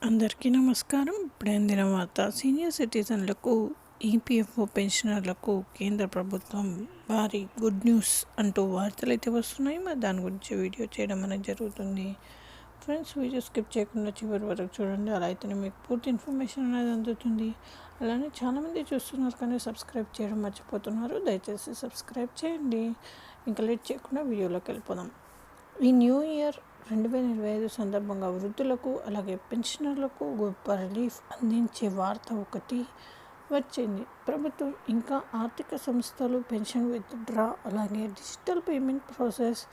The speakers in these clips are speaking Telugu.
అందరికీ నమస్కారం. ఇప్పుడే అందిన వార్త. సీనియర్ సిటిజన్లకు ఈపీఎఫ్ఓ పెన్షనర్లకు కేంద్ర ప్రభుత్వం భారీ గుడ్ న్యూస్ అంటూ వార్తలు అయితే వస్తున్నాయి. మరి దాని గురించి వీడియో చేయడం అనేది జరుగుతుంది. ఫ్రెండ్స్, వీడియో స్కిప్ చేయకుండా చివరి వరకు చూడండి. అలా అయితేనే మీకు పూర్తి ఇన్ఫర్మేషన్ అనేది అందుతుంది. అలానే చాలామంది చూస్తున్నారు కానీ సబ్స్క్రైబ్ చేయడం మర్చిపోతున్నారు. దయచేసి సబ్స్క్రైబ్ చేయండి. ఇంకా లేట్ చేయకుండా వీడియోలోకి వెళ్ళిపోదాం. ఈ న్యూ ఇయర్ 2025 సందర్భంగా వృద్ధులకు అలాగే పెన్షనర్లకు గొప్ప రిలీఫ్ అందించే వార్త ఒకటి వచ్చింది. ప్రభుత్వం ఇంకా ఆర్థిక సంస్థలు పెన్షన్ విత్డ్రా అలాగే డిజిటల్ పేమెంట్ ప్రాసెస్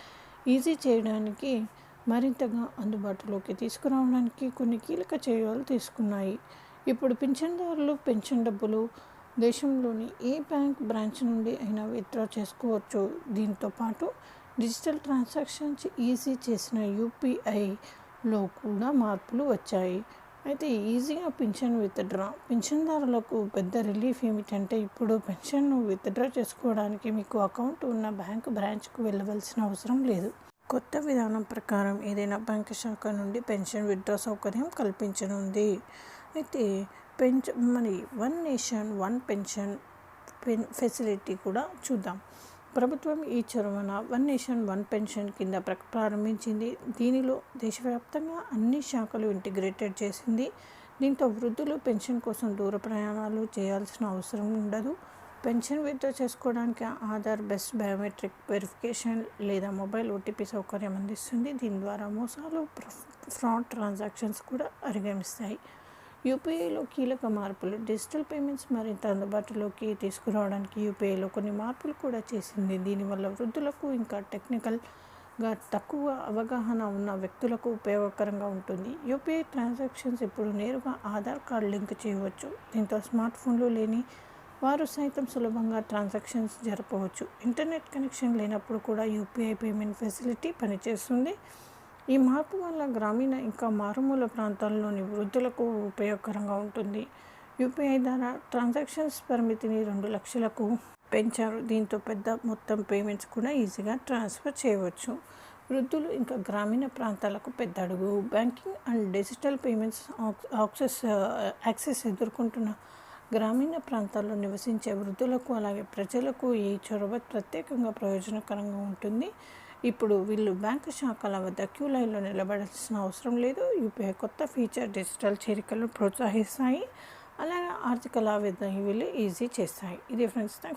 ఈజీ చేయడానికి మరింతగా అందుబాటులోకి తీసుకురావడానికి కొన్ని కీలక చర్యలు తీసుకున్నాయి. ఇప్పుడు పింఛన్దారులు పెన్షన్ డబ్బులు దేశంలోని ఏ బ్యాంక్ బ్రాంచ్ నుండి అయినా విత్డ్రా చేసుకోవచ్చు. దీంతో పాటు డిజిటల్ ట్రాన్సాక్షన్స్ ఈజీ చేసిన యూపీఐలో కూడా మార్పులు వచ్చాయి. అయితే ఈజీగా పింఛన్దారులకు పెద్ద రిలీఫ్ ఏమిటంటే ఇప్పుడు పెన్షన్ను విత్డ్రా చేసుకోవడానికి మీకు అకౌంట్ ఉన్న బ్యాంక్ బ్రాంచ్కు వెళ్ళవలసిన అవసరం లేదు. కొత్త విధానం ప్రకారం ఏదైనా బ్యాంకు శాఖ నుండి పెన్షన్ విత్డ్రా సౌకర్యం కల్పించనుంది. అయితే మరి one nation one pension facility కూడా చూద్దాం. ప్రభుత్వం ఈ చొరవన వన్ నేషన్ వన్ పెన్షన్ కింద ప్రారంభించింది. దీనిలో దేశవ్యాప్తంగా అన్ని శాఖలు ఇంటిగ్రేటెడ్ చేసింది. దీంతో వృద్ధులు పెన్షన్ కోసం దూర ప్రయాణాలు చేయాల్సిన అవసరం ఉండదు. పెన్షన్ విత్డ్రా చేసుకోవడానికి ఆధార్ బేస్డ్ బయోమెట్రిక్ వెరిఫికేషన్ లేదా మొబైల్ ఓటీపీ సౌకర్యం అందిస్తుంది. దీని ద్వారా మోసాలు ఫ్రాడ్ ట్రాన్సాక్షన్స్ కూడా అధిగమిస్తాయి. యూపీఐలో కీలక మార్పులు. డిజిటల్ పేమెంట్స్ మరింత అందుబాటులోకి తీసుకురావడానికి యూపీఐలో కొన్ని మార్పులు కూడా చేసింది. దీనివల్ల వృద్ధులకు ఇంకా టెక్నికల్గా తక్కువ అవగాహన ఉన్న వ్యక్తులకు ఉపయోగకరంగా ఉంటుంది. యూపీఐ ట్రాన్సాక్షన్స్ ఇప్పుడు నేరుగా ఆధార్ కార్డు లింక్ చేయవచ్చు. దీంతో స్మార్ట్ ఫోన్లు లేని వారు సైతం సులభంగా ట్రాన్సాక్షన్స్ జరపవచ్చు. ఇంటర్నెట్ కనెక్షన్ లేనప్పుడు కూడా యూపీఐ పేమెంట్ ఫెసిలిటీ పనిచేస్తుంది. ఈ మార్పు వల్ల గ్రామీణ ఇంకా మారుమూల ప్రాంతాల్లోని వృద్ధులకు ఉపయోగకరంగా ఉంటుంది. యూపీఐ ద్వారా ట్రాన్సాక్షన్స్ పరిమితిని 2 లక్షలకు పెంచారు. దీంతో పెద్ద మొత్తం పేమెంట్స్ కూడా ఈజీగా ట్రాన్స్ఫర్ చేయవచ్చు. వృద్ధులు ఇంకా గ్రామీణ ప్రాంతాలకు పెద్ద అడుగు. Banking and digital payments access ఎదుర్కొంటున్న గ్రామీణ ప్రాంతాల్లో నివసించే వృద్ధులకు అలాగే ప్రజలకు ఈ చొరవ ప్రత్యేకంగా ప్రయోజనకరంగా ఉంటుంది. ఇప్పుడు వీళ్ళు బ్యాంకు శాఖల వద్ద క్యూ లైన్లో నిలబడాల్సిన అవసరం లేదు. యూపీఐ కొత్త ఫీచర్ డిజిటల్ చేరికలను ప్రోత్సహిస్తాయి, అలాగే ఆర్థిక లావాదేవీలు ఈజీ చేస్తాయి. ఇది ఫ్రెండ్స్.